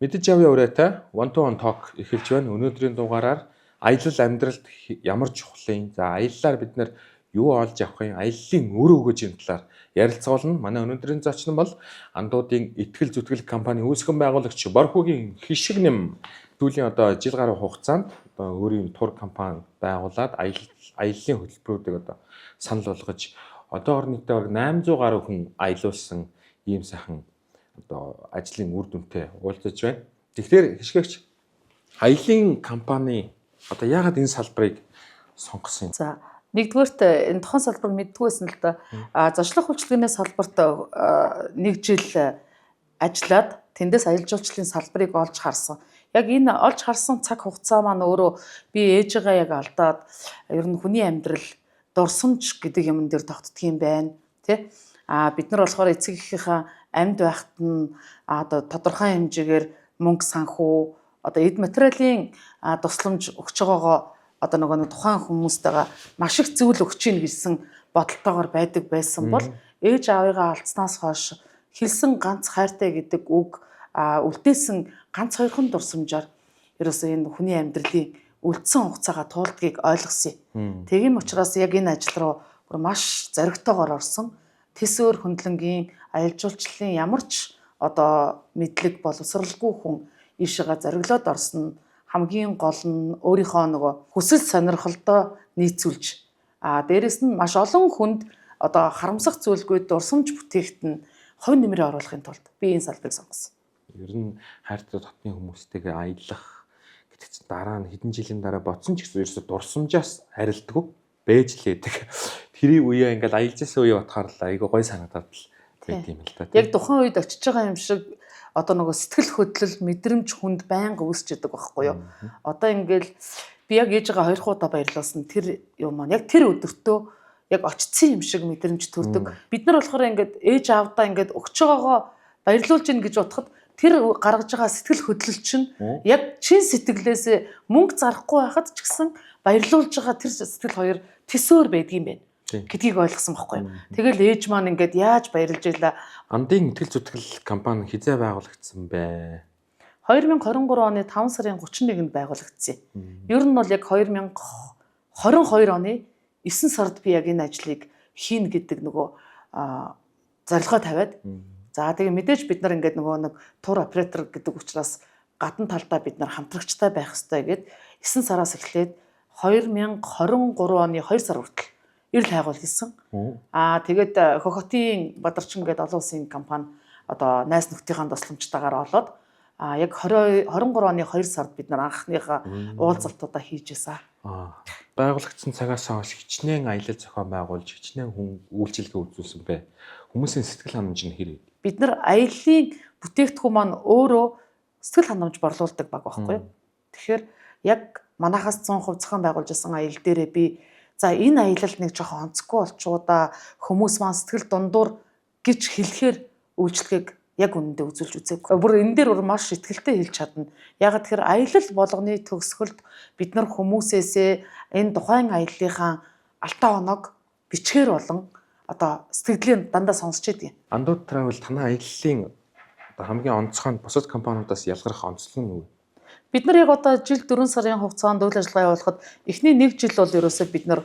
Мэдэж явъя ураатай One to One Talk эхэлж байна. Өнөөдрийн дугаараар аялал амьдралд ямар чухлын аяллаар бид нэр юу олж авахын аяллаа өөрөө өгөөж юм талаар ярилцгаулна. Манай өнөөдрийн зочин бол андуудын итгэл зүтгэл компани үүсгэн байгуулагч Борхүүгийн Хишиг нэм сүүлийн жил гаруй хугацаанд өөрийн тур компани байгуулад аяллаа хөтөлбөрүүдийг санал болгож одоогор нийтдээ 800 гаруй хүн аялуулсан ийм сайхан ажлын үр дүнтэй уулзаж байна. Тэгэхээр хишгэгч аялын компани яагаад энэ салбарыг сонгосон юм? За нэгдүгээрт энэ тухайн салбарыг мэддгүйсэн л да. Зочлох үйлчилгээний салбарт 1 жил ажиллаад тэндээс аялал жуулчлалын салбарыг олж харсан. Яг энэ олж харсан цаг хугацаа маань өөрөө би ээжигээ яг алдаад ер нь хүний амьдрал дурсамж гэдэг юм дээр тогтдог юм байна. Тэ? Бид нар болохоор эцэг эхийнхээ амьд байхад нь тодорхой хэмжээгээр мөнгө санхүү эд материалын тусламж өгч байгаагаа нөгөө тухайн хүмүүстэйгээ маш их зүйл өгч ийн гэсэн бодолтойгоор байдаг байсан бол ээж аавыгаа алдснаас хойш хэлсэн ганц хайртай гэдэг үг үлдээсэн ганц хоёрхан дурсамжаар ерөөсөө энэ хүний амьдралын үлдсэн хугацаагаа туулдгийг ойлгосон юм. Тийм учраас яг энэ ажил руу маш зоригтойгоор орсон. Тэсөөр хөндлөнгийн аялал жуулчлалын ямар ч мэдлэг боловсралгүй хүн ийшээгээ зориглоод орсон хамгийн гол нь өөрийнхөө нөгөө хүсэл сонирхолдоо нийцүүлж дээрэс нь маш олон хүнд харамсах зүйлгүй дурсамж бүтээгт нь хувь нэмрээ оруулахын тулд би энэ салбарыг сонгосон. Ер нь хайртай дотны хүмүүстэйгээ аялах гэдэг чинь дараа нь хэдэн жилийн дараа бодсон ч гэсэн ерөөсө дурсамжаас харилдаггүй бэж лээдэг. Тэрийн үеэ ингээл аялж байсан үеэ бодохоор л айгүй гой санагдаад л байт юм л да. Яг тухайн үед очиж байгаа юм шиг нөгөө сэтгэл хөдлөл мэдрэмж хүнд байнга үүсч идэг байхгүй юу? Ингээл би яг ээжигээ 2 удаа баярлуулсан тэр юм маань яг тэр өдөртөө яг очсон юм шиг мэдрэмж төрдөг. Бид нар болохоор ингээд ээж аавдаа ингээд өгч байгаагаа баярлуулж гин гэж бодоход тэр гаргаж байгаа сэтгэл хөдлөл чинь яг чин сэтгэлээсээ мөнгө зарахгүй байхад ч гэсэн баярлуулж байгаа тэр сэтгэл хоёр тэсөөр байдгийм байна гэдгийг ойлгосон байхгүй юу. Тэгэл ээж маань ингээд яаж баярлж илаа. Андын итгэл зүтгэл компани хизээ байгуулагдсан бэ? 2023 оны 5 сарын 31-нд байгуулагдсан. Ер нь бол яг 2022 оны 9 сард би яг энэ ажлыг хийн гэдэг нөгөө зорилгоо тавиад за тэгээ мэдээж бид нар ингээд нэг тур оператор гэдэг учраас гадна талдаа бид нар хамтрагчтай байх хэрэгтэй гэд 9 сараас эхлээд 2023 оны 2 сар хүртэл эрэл хайгуул хийсэн. Тэгээд Хохотын Бадарчин гэдэг олон улсын компани найз нөхдийнхээ тусламжтайгаар олоод яг 23 оны 2 сард бид нар анхныхаа уулзалтуудаа хийж байсан. Байгуулагдсан цагаас хойш хичнээн аялал зохион байгуулж хичнээн хүн үйлчилгээ үзүүлсэн бэ. Хүмүүсийн сэтгэл ханамж нь хэрэг. Бид нар аяллаа бүтээгдэхүүн маань өөрөө сэтгэл ханамж борлуулдаг баг байхгүй юу? Тэгэхээр яг манахаас 100% зохион байгуулж байсан аялал дээрээ би за энэ аялал нэг жоохон онцгүй болчуудаа хүмүүс маань сэтгэл дундуур гэж хэлэхээр үйлчлэгийг яг үнэндээ үзүүлж үзээгүй. Бүр энэ дээр маш ихтгэлтэй хэлж чадна. Яг тэгэхээр аялал болгоны төгсгөлд бид нар хүмүүсээсээ энэ тухайн аяллахаа алтаа оног бичгээр болон сэтгэлийн дандаа сонсч идэг. Андууд Travel танай аяллаа хамгийн онцгой бусад компаниудаас ялгарх онцлог нь юу? Бид нар яг жил 4 сарын хугацаанд үйл ажиллагаа явуулахад эхний 1 жил бол ерөөсөө бид нар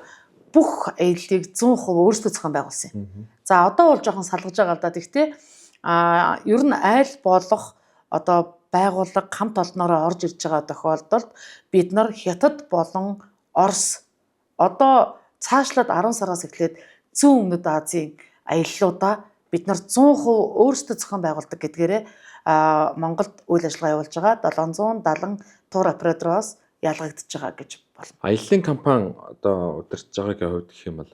бүх аяллыг 100% өөрсдөө зохион байгуулсан. За одоо бол жоохон салгаж байгаа л да. Гэхдээ ер нь айл болох байгууллага хамт олноороо орж ирж байгаа тохиолдолд бид нар Хятад болон Орос цаашлаад 10 сараас эхлээд зүүн өмнөд Азийн аяллуудаа бид нар 100% өөрсдөө зохион байгуулдаг гэдгээрээ Монголд үйл ажиллагаа явуулж байгаа 770 тур оператороос ялгагдж байгаа гэж болно. Аяллаа компани удирдах байгаагийн хувьд гэх юм бол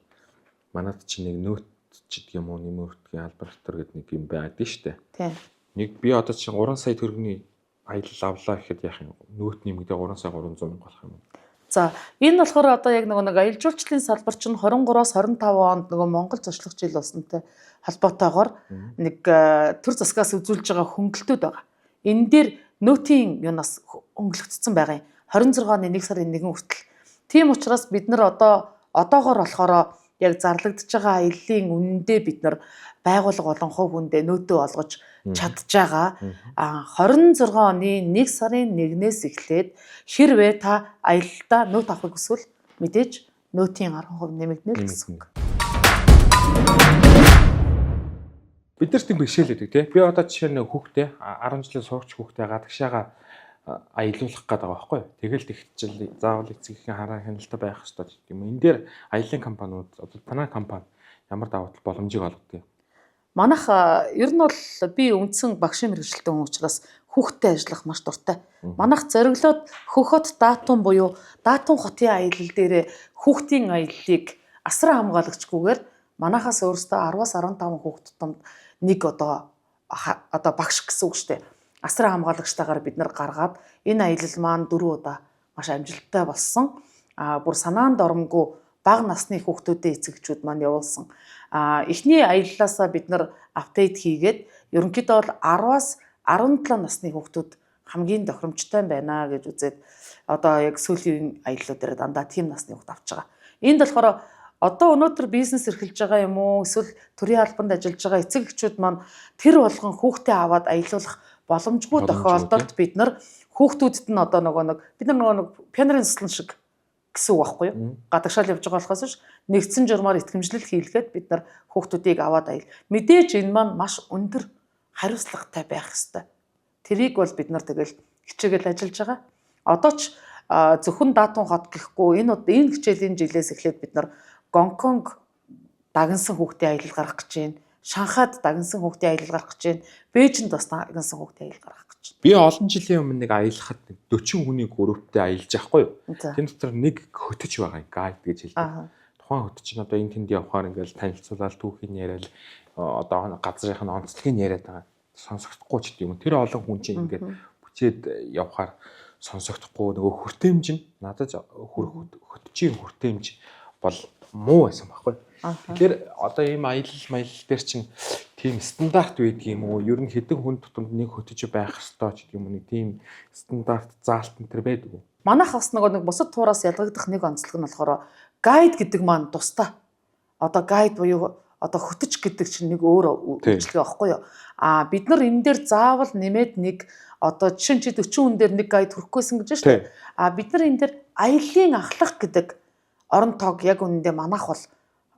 манайд чинь нэг нөөт гэдэг юм уу нэмэгдгийн албартар гэдэг нэг юм байдаг шүү дээ. Тийм. Нэг би чинь 3 сая төгрөгийн аялал авлаа гэхэд яах юм нөөт нэмэгдээ 3 сая 300 мянга болох юм. За энэ болохоор яг нэг аялал жуулчлалын салбар чинь 23-оос 25 онд Монгол зочлох жил болсонтой холбоотойгоор нэг төр засгаас үзүүлж байгаа хөнгөлтүүд байгаа. Энэ дээр нөөтийн юунаас хөнгөлөгдсөн байгаа юм. 26 оны 1 сарын 1 хүртэл. Тийм учраас бид нар одоогоор болохоор яг зарлагдж байгаа аяллаа үнэндээ бид нар байгууллага болон хувь хүндээ нөөтөө олгож чадж байгаа. 26 оны 1 сарын 1-ээс эхлээд хэрвээ та аялалдаа нөт авахыг хүсвэл мэдээж нөтийн 10% нэмэгдэнэ л гэсэн үг. Бид нарт тийм бэрхшээлээд тий. Би одоо жишээ нь хүүхдээ 10 жилийн сурагч хүүхдээ гадагшаага аялуулах гээд байгаа байхгүй юу. Тэгэл тэгчил заавал эцэгхийн хараа хяналттай байх хэрэгтэй гэдэг юм. Энэ дээр аяллаа компаниуд одоо танай компани ямар давуу тал боломжийг олгодог юм. Манайх ер нь бол би үндсэн багшийн мэргэжилтэй хүн учраас хүүхдтэй ажиллах маш дуртай. Манайх зориглоод Хөхөт Даатун буюу Даатун хотын аялал дээр хүүхдийн аяллыг асар хамгаалагчгүйгээр манайхаас өөрөөсөө 10-аас 15 хүүхэд томд нэг одоо багш гэсэн үг шүү дээ. Асар хамгаалагчтайгаар бид нар гаргаад энэ аялал маань 4 удаа маш амжилттай болсон. Бүр санаанд оромгүй бага насны хүүхдүүдийн эцэгчүүд маань явуулсан. Эхний аяллаасаа бид нар апдейт хийгээд ерөнхийдөө бол 10-аас 17 насны хүүхдүүд хамгийн тохиромжтой байна гэж үзээд одоо яг сүүлийн аяллууд дээр дандаа тийм насны хүүхд авч байгаа. Энд болохоор одоо өнөөдөр бизнес эрхэлж байгаа юм уу эсвэл төрийн албанд ажиллаж байгаа эцэг эхчүүд маань тэр болгон хүүхдээ аваад аялуулах боломжгүй тохиолдолд бид нар хүүхдүүдэд нь одоо бид нар нэг пианерын суслан шиг гэсэн үг байхгүй юу? Гадагшаал явж байгаа болохоос ш нэгдсэн журмаар итгэмжлэл хийлгээд бид нар хүүхдүүдийг аваад аял. Мэдээж энэ маань маш өндөр хариуцлагатай байх ёстой. Тэрийг бол бид нар тэгэл хичээгээл ажиллаж байгаа. Одоо ч зөвхөн Даатун хот гэхгүй энэ хичээлийн жилээс эхлээд бид нар Гонконг дагнсан хүүхдийн аялал гаргах гэж байна. Шанхайд дагнсан хүүхдийн аялал гаргах гэж байна. Бээжинд бас дагнсан хүүхдийн аялал гаргах гэж байна. Би олон жилийн өмнө нэг аялахад 40 хүний групптэй аялж байхгүй юу? Тэн дотор нэг хөтөж байгаа гайд гэж хэлдэг. Тухайн хөтөч нь одоо энэ тэнд явахаар ингээл танилцуулаад түүхийн яриад одоо газрын онцлогийг яриад байгаа. Сонсогдохгүй ч гэдэг юм. Тэр олон хүн чинь ингээд бүчээд явахаар сонсогдохгүй нөгөө хүртээмж нь надад хөтөчийн хүртээмж бол муу байсан байхгүй. Тэгэхээр одоо ийм аялал дээр чинь тийм стандарт байдаг юм уу? Ер нь хэдэн хүн тутамд нэг хөтөж байх ёстой ч гэдэг юм уу? Нэг тийм стандарт заалт энэ төр байдаг уу? Манайх бас нэг бусад туураас ялгагдах нэг онцлог нь болохоор гайд гэдэг маань тусдаа. Одоо гайд буюу одоо хөтөч гэдэг чинь нэг өөр үйлчлэг байхгүй юу? Бид нар энэ дээр заавал нэмээд нэг одоо жишээ нь 40 хүн дээр нэг гайд хүрэхгүйсэн гэж шүү дээ. Бид нар энэ дээр аяллаа ахлах гэдэг орон тоог яг үнэндээ манайх бол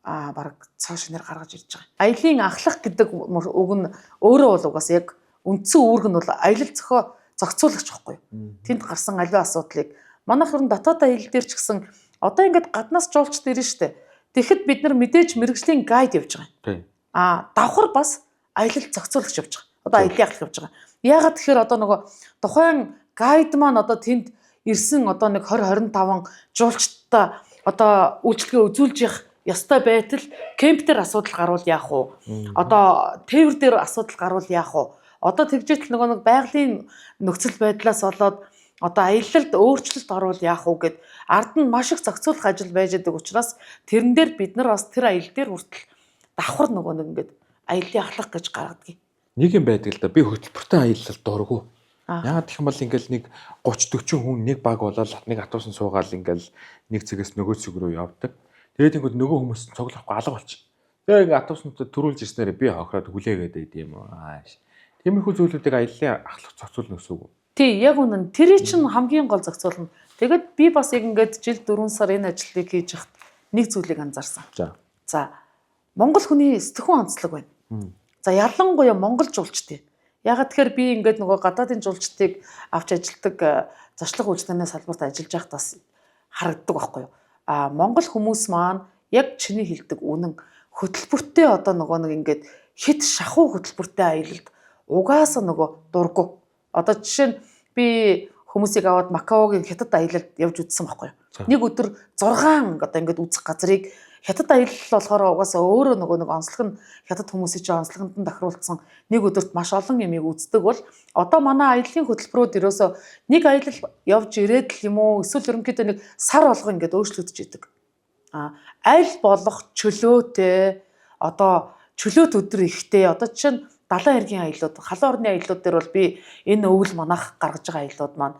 баг цааш нэр гаргаж ирж байгаа. Аяллаа ахлах гэдэг үг нь өөрөө бол угаас яг үндсэн үүрэг нь бол аялал зохицуулагч байхгүй юу? Тэнд гарсан аливаа асуудлыг манайх ер нь дотоод аялал дээр ч гэсэн одоо ингээд гаднаас жуулчд ирнэ шүү дээ. Тэгэхэд бид нар мэдээж мэргэжлийн гайд явж байгаа юм. Давхар бас аялал зохицуулагч явж байгаа. Одоо аяллаа ахлах явж байгаа. Яагаад тэгэхээр одоо тухайн гайд маань одоо тэнд ирсэн одоо нэг 20-25 жуулчдаа одоо үйлчлэгээ үзүүлж явах ёстой байтал кемп дээр асуудал гарвал яах вэ? Одоо тээвэр дээр асуудал гарвал яах вэ? Одоо тэгжээтэл нэг байгалийн нөхцөл байдлаас болоод одоо аялалд өөрчлөлт орвол яах вэ гэд ард нь маш их зохицуулах ажил байж байгаа учраас тэрэн дээр бид нар бас тэр аялал дээр хүртэл давхар ингээд аяллаа ахлах гэж гаргадаг. Нэг юм байдаг л да. Би хөтөлбөртэй аялал дурггүй. Яагаад гэх юм бол ингээл нэг 30-40 хүн нэг баг болоод нэг автобусан суугаал ингээл нэг цэгээс нөгөө цэг рүү явдаг. Тэгээд ингээд нөгөө хүмүүс цуглахгүй алга болчих. Тэгээд ингээд автобуснууд төрүүлж ирснээр би хохироод хүлээгээд байд юм аа. Тиймэрхүү зүйлүүдийг аяллаа ахлах зохицуулна гэсэн үг. Тий, яг үнэн. Тэрий чинь хамгийн гол зохицуулна. Тэгээд би бас яг ингээд жил 4 сар энэ ажлыг хийж хахад нэг зүйлийг анзаарсан. За. Монгол хүний сэтгэхүйн онцлог байна. За ялангуяа монгол жуулчдын. Ягаад тэгэхээр би ингээд нөгөө гадаадын жуулчдыг авч ажилдаг зашлах үйлчлэгийн салбарт ажиллаж байхад бас харагддаг байхгүй юу? Монгол хүмүүс маань яг чиний хэлдэг үнэн хөтөлбөртэй одоо нэг ингээд хэд шахуу хөтөлбөртэй аялалд угаасаа дурггүй. Одоо жишээ нь би хүмүүсийг аваад Макаогийн хятад аялалд явж үзсэн байхгүй юу? Нэг өдөр 6 одоо ингээд үзэх газрыг хятад аялал болохоор угаасаа өөрөө нэг онцлог нь хятад хүмүүсийн чинь онцлогонд нь тохируулсан нэг өдөрт маш олон юмыг үздэг бол одоо манай аяллаа хөтөлбөрүүд ерөөсөө нэг аялал явж ирээд л юм уу эсвэл ерөнхийдөө нэг сар болгоо ингээд өөрчлөгдөж идэг. Аль болох чөлөөтэй одоо чөлөөт өдөр ихтэй одоо жишээ нь далайн эргийн аяллууд, халуун орны аяллууд дээр бол би энэ өвөл манайх гаргаж байгаа аяллууд маань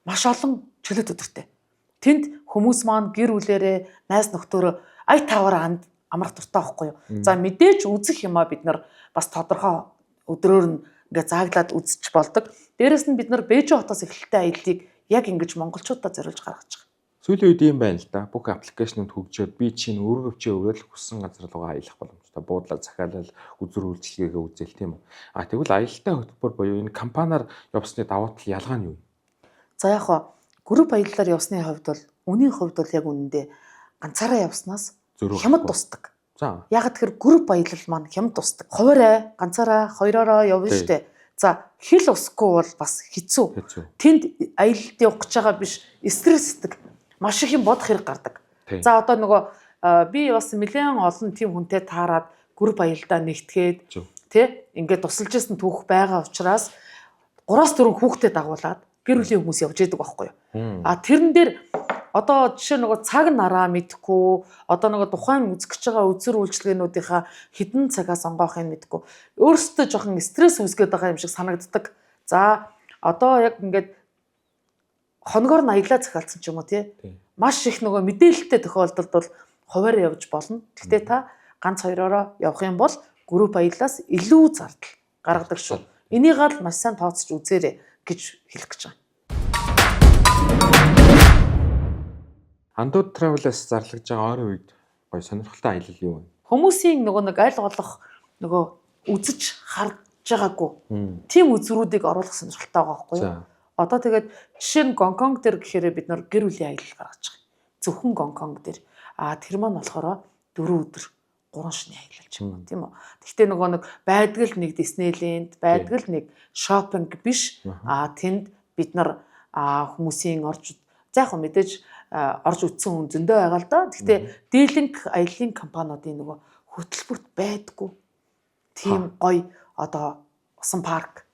маш олон чөлөөт өдөртэй. Тэнд хүмүүс маань гэр бүлэрээ, найз нөхдөөрөө ая таваар амрах дуртай байхгүй юу? За мэдээж үзэх юмаа бид нар бас тодорхой өдрөөр нь ингээд зааглаад үзэж болдог. Дээрэс нь бид нар Бээжин хотоос эхэлтэй аяллыг яг ингэж монголчуудаа зориулж гаргаж байгаа. Сүүлийн үед юм байна л да. Бүх аппликейшнуд хөгжөөд би чинь өөргөвчөө өрөөл хүссэн газар руугаа аялах боломжтой. Буудлаа захиалал, үзүр үйлчилгээгээ үзэл тийм үү. Тэгвэл аялалтай хөтөлбөр буюу энэ компаниар явсны давуу тал ялгаа нь юу? За яг хоо групп аяллаар явсны хувьд бол үнийн хувьд бол яг үнэндээ ганцаараа явснаас хямд тусдаг. За. Яг тэгэхээр групп аялал маань хямд тусдаг. Хуваарай ганцаараа хоёроороо явна штэ. За хэл усгүй бол бас хэцүү. Тэнд аялалд явах гэж байгаа биш, стрессдэг. Маш их юм бодох хэрэг гардаг. За одоо нөгөө би бас нэлээд олон тийм хүнтэй таарад групп аялалдаа нэгтгээд тий ингээд тусалж исэн түүх байгаа учраас 3-4 хүүхдэд дагуулад гэр бүлийн хүмүүс явж идэг байхгүй юу. Тэрэн дээр одоо жишээ нөгөө цаг нараа мэдхгүй, одоо нөгөө тухайн үзэж байгаа үзүр үйлчилгээнүүдийнхаа хідэн цагаас онгоохыг мэдхгүй. Өөрөөсөө жоохон стресс үүсгэж байгаа юм шиг санагддаг. За одоо яг ингээд хоногоор нь аялаа захиалсан ч юм уу тий. Маш их нөгөө мэдээлэлтэй тохиолдолд бол хуваар явж болно. Гэхдээ та ганц хоёроороо явах юм бол групп аяллаас илүү зардал гаргадаг шүү. Энийг л маш сайн тооцож үзээрэй гэж хэлэх гэж байна. Андууд travel-аас зарлагдж байгаа ойрын үед гоё сонирхолтой аялал юу вэ? Хүмүүсийн нөгөө нэг аль болох нөгөө үзэж харж байгаагүй тийм үзрүүдийг оруулах сонирхолтой байгаа байхгүй юу? Одоо тэгээд жишээ нь Гонконг дээр гэхээр бид нар гэр бүлийн аялал гаргаж байгаа. Зөвхөн Гонконг дээр. Тэр маань болохоор 4 өдөр 3 шөнийн аялал ч юм уу тийм үү. Гэхдээ нөгөө нэг байдгал нэг Disneyland, байдгал нэг шопинг биш. Тэнд бид нар хүмүүсийн орж за яг мэдээж орж үтсэн хүн зөндөө байгаа л да. Гэхдээ дийлэнх аяллаа компаниудын нөгөө хөтөлбөрт байдгүй. Тийм гоё одоо усан парк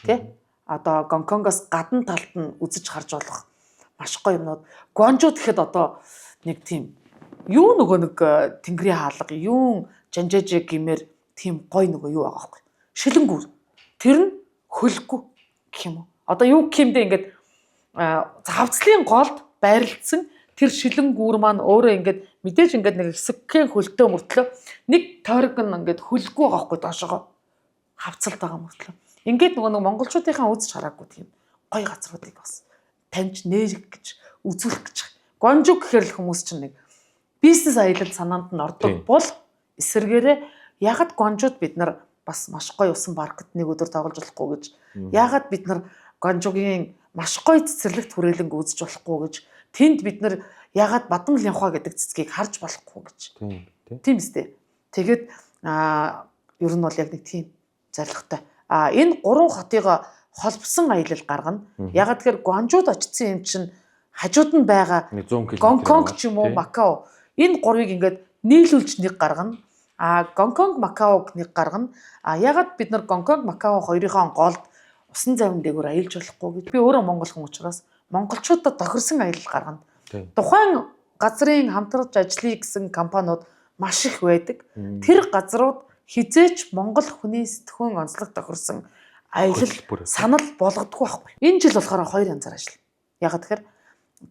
тий. Одоо Гонконгоос гадна талд нь үзэж харж болох маш гоё юмнууд. Гуанжуу гэхэд одоо нэг тийм юу нөгөө нэг тэнгэрийн хаалга, юун жанжаажээ гэмээр тийм гоё нөгөө юу байгаа байхгүй. Шилэнгүүр. Тэр нь хөлгүй гэх юм уу. Одоо юу гэх юмдээ ингээд хавцлын голд байрлагдсан тэр шилэнгүүр маань өөрөө ингээд мэдээж ингээд нэг хэсэгхэн хөлтөө мөртлөө нэг тойрог нь ингээд хөлгүй байгаа байхгүй доошоо хавцалт байгаа мөртлөө. Ингээд нөгөө монголчуудынхаа үзэж хараагүй тийм гоё газруудыг бас таньж нээж гэж үзүүлэх гэж. Гонжуг гэхэр л хүмүүс чинь нэг бизнес аялал санаанд нь ордог бол эсэргээрээ ягд гонжууд бид нар бас маш гоё усан паркт нэг өдөр тоглож болохгүй гэж. Ягд бид нар гонжугийн маш гоё цэцэрлэгт хүрээлэнг үзэж болохгүй гэж. Тэнд бид нар ягд бадам лянхаа гэдэг цэцгийг харж болохгүй гэж. Тийм үстэй. Тэгээд ер нь бол яг нэг тийм зорилготой. Энэ 3 хотыг холбосон аялал гаргана. Ягаад тэгэхээр Гуанжууд очсон юм чинь хажууд нь байгаа Гонконг ч юм уу Макао энэ 3-ыг ингээд нийлүүлж нэг гаргана. Гонконг Макаог нэг гаргана. Ягаад бид нар Гонконг Макао хоёрынхоо голд усан завин дээгүүр аялж болохгүй гэж. Би өөрөө монгол хүн учраас монголчуудад тохирсон аялал гаргана. Тухайн газрын хамтарч ажиллая гэсэн компаниуд маш их байдаг. Тэр газрууд хизээч монгол хүний сэтгхүүн онцлог тохирсон аялал санал болгодгүй байхгүй. Энэ жил болохоор 2 янзаар ажиллана. Ягаад тэгэхээр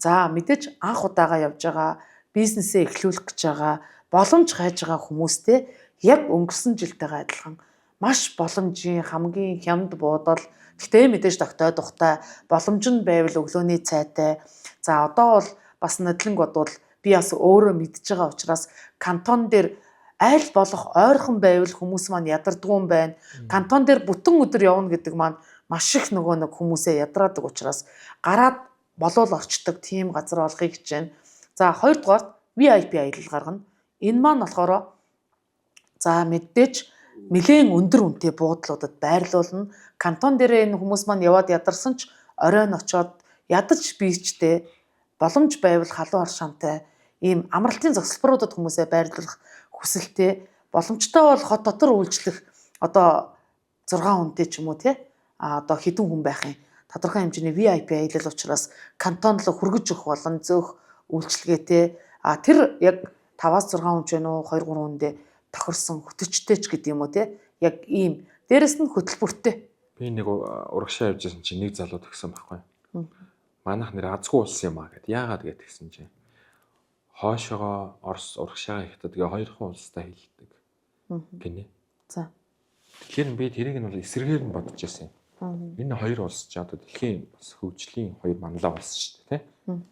за мэдээж анх удаага явж байгаа бизнесээ эхлүүлэх гэж байгаа боломж хайж байгаа хүмүүстэй яг өнгөрсөн жилтэйгээ адилхан маш боломжийн хамгийн хямд буудал гэхдээ мэдээж тогтоод ухтай боломж нь байвал өглөөний цайтай. За одоо бол бас нодлонг бодвол би бас өөрөө мэдж байгаа учраас кантон дээр аль болох ойрхон байвал хүмүүс маань ядардгүй юм байна. Кантон дээр бүтэн өдөр явна гэдэг маань маш их нөгөө нэг хүмүүсээ ядраадаг учраас гараад болол орчдөг тийм газар олохыг хичээж байна. За хоёрдугаар VIP аялал гаргана. Энэ маань болохоор за мэдээж нэлээд өндөр үнэтэй буудлуудад байрлуулна. Кантон дээр энэ хүмүүс маань яваад ядарсан ч оройн очоод ядаж бийчтэй боломж байвал халуун аршаантай ийм амралтын зогсолборуудад хүмүүсээ байрлуулах хүсэлтэй боломжтой бол хот дотор үйлчлэх одоо 6 хүнтэй ч юм уу тий одоо хэдэн хүн байхын тодорхой хэмжээний VIP аялал учраас кантон руу хүргэж өгөх болон зөөх үйлчлэгээтэй тэр яг 5-6 хүн ч вэ нүү 2-3 хүндээ тохирсон хөтөчтэй ч гэдэг юм уу тий яг ийм дээрэс нь хөтөлбөртэй. Би нэг урагшаа явж байсан чинь нэг залуу тгсэн байхгүй. Манайх нэр азгүй улс юм аа гэд. Яагаад гэд тэгсэн чинь хойшоогоо Орос урагшаа ихтэй тэгээ хоёрхан улстай хэлдэг. Гинэ. За. Тэгэхээр би тэрийг нь бол эсрэгээр нь бодож байсан юм. Энэ хоёр улс ч одоо дэлхийн бас хөгжлийн хоёр манлаа улс шүү дээ, тийм.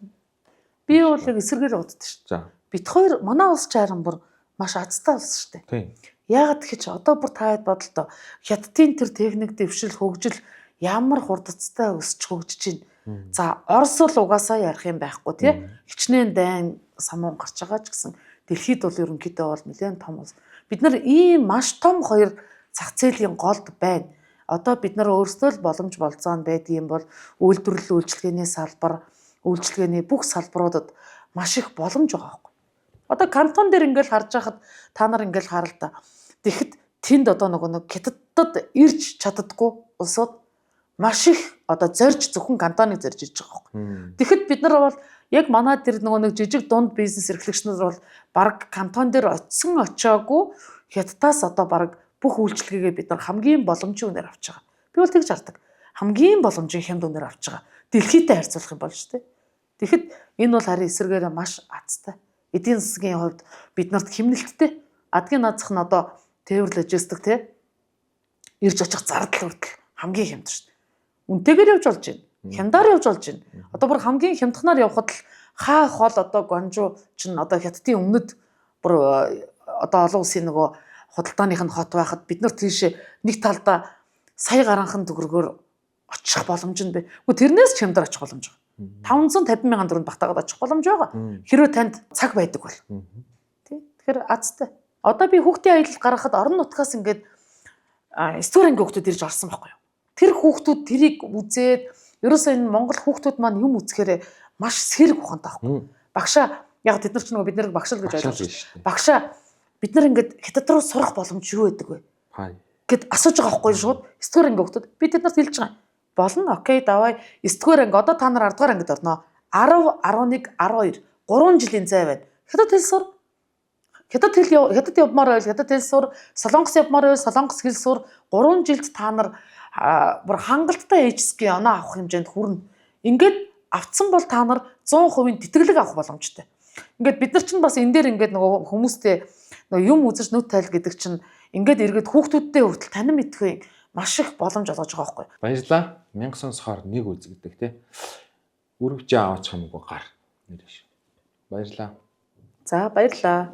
Би бол яг эсрэгээр боддог шүү. За. Бид хоёр манай улс ч харин бүр маш азтай улс шүү дээ. Тийм. Яагаад гэвэл одоо бүр таад бодлоо хятадын тэр техник дэвшил хөгжил ямар хурдцтай өсч хөгжиж байна. За Орос л угаасаа ярих юм байхгүй тий. Хичнээн дайн самуун гарч байгаа ч гэсэн дэлхийд бол ерөнхийдөө бол нэлээд том улс. Бид нар ийм маш том хоёр зах зээлийн голд байна. Одоо бид нар өөрсдөө л боломж болцоо нь байдгийм бол үйлдвэрлэл үйлчилгээний салбар, үйлчилгээний бүх салбаруудад маш их боломж байгаа байхгүй. Одоо кантон дээр ингээл харж байхад та нар ингээл харал та. Тэгэхэд тэнд одоо нэг хятадд ирж чаддаггүй улсууд маш их одоо зорж зөвхөн кантоныг зорж иж байгаа байхгүй. Тэгэхэд бид нар бол яг манай тэр нэг жижиг дунд бизнес эрхлэгчнэр бол баг кантон дээр очиагүй хятадаас одоо баг бүх үйлчилгээгээ бид нар хамгийн боломжийн үнээр авч байгаа. Би бол тэгж хардаг. Хамгийн боломжийн хямд үнээр авч байгаа. Дэлхийдээ харьцуулах юм бол шүү дээ. Тэгэхэд энэ бол харин эсэргээрээ маш азтай. Эдийн засгийн хувьд биднэрт хэмнэлттэй. Адгийн наазах нь одоо тээвэр логистик те ирж очих зардал хүртэл хамгийн хямд шүү дээ. Үнэтэйгээр явж болж байна. Хямдаар явж болж байна. Одоо бүр хамгийн хямдханаар явхад л хаа хол одоо Гонжу чинь одоо хятадын өмнөд бүр одоо олон улсын нөгөө худалдааных нь хот байхад бид нар тийш нэг талдаа сая гаруйхан төгрөгөөр очих боломж нь бэ. Гэхдээ тэрнээс ч хямдар очих боломж байгаа. 550 мянган төгрөнд батагаад очих боломж байгаа. Хэрвээ танд цаг байдаг бол. Тий. Тэгэхээр азтай. Одоо би хүүхдийн аялал гаргахад орон нутгаас ингээд 9 дугаар анги хүүхдүүд ирж орсон байхгүй юу? Тэр хүүхдүүд тэрийг үзээд ерөөсөө энэ Монгол хүүхдүүд маань юм үзэхээр маш сэрэг ухаантай байхгүй. Багшаа яг тэд нар ч нөгөө бид нэр багшаал гэж ойлгож байна. Багшаа бид нар ингээд хятад руу сурах боломж юу байдаг вэ? Гэт асууж байгаа байхгүй шууд 9 дугаар анги хүүхдүүд би тэднэрт хэлж байгаа. Болно. Окей, давай 9 дугаар анги одоо та нар 10 дугаар ангид орноо. 10, 11, 12 3 жилийн зай байна. Хятад хэл сур. Хятад явмаар байл хятад хэл сур, солонгос явмаар байл солонгос хэл сур. 3 жилд та нар бүр хангалттай HSK оноо авах хэмжээнд хүрнэ. Ингээд авцсан бол та нар 100% тэтгэлэг авах боломжтой. Ингээд бид нар чинь бас энэ дээр ингээд нөгөө хүмүүстэй нөгөө юм үзэж нүд тайл гэдэг чинь ингээд эргээд хүүхдүүдтэй хүртэл танин мэдхгүй маш их боломж олгож байгаа байхгүй. Баярлаа. 1000 сонсохоор нэг үзэгдэг тий. Үрвч аваач хамаагүй гар нэр шүү. Баярлаа. За баярлаа.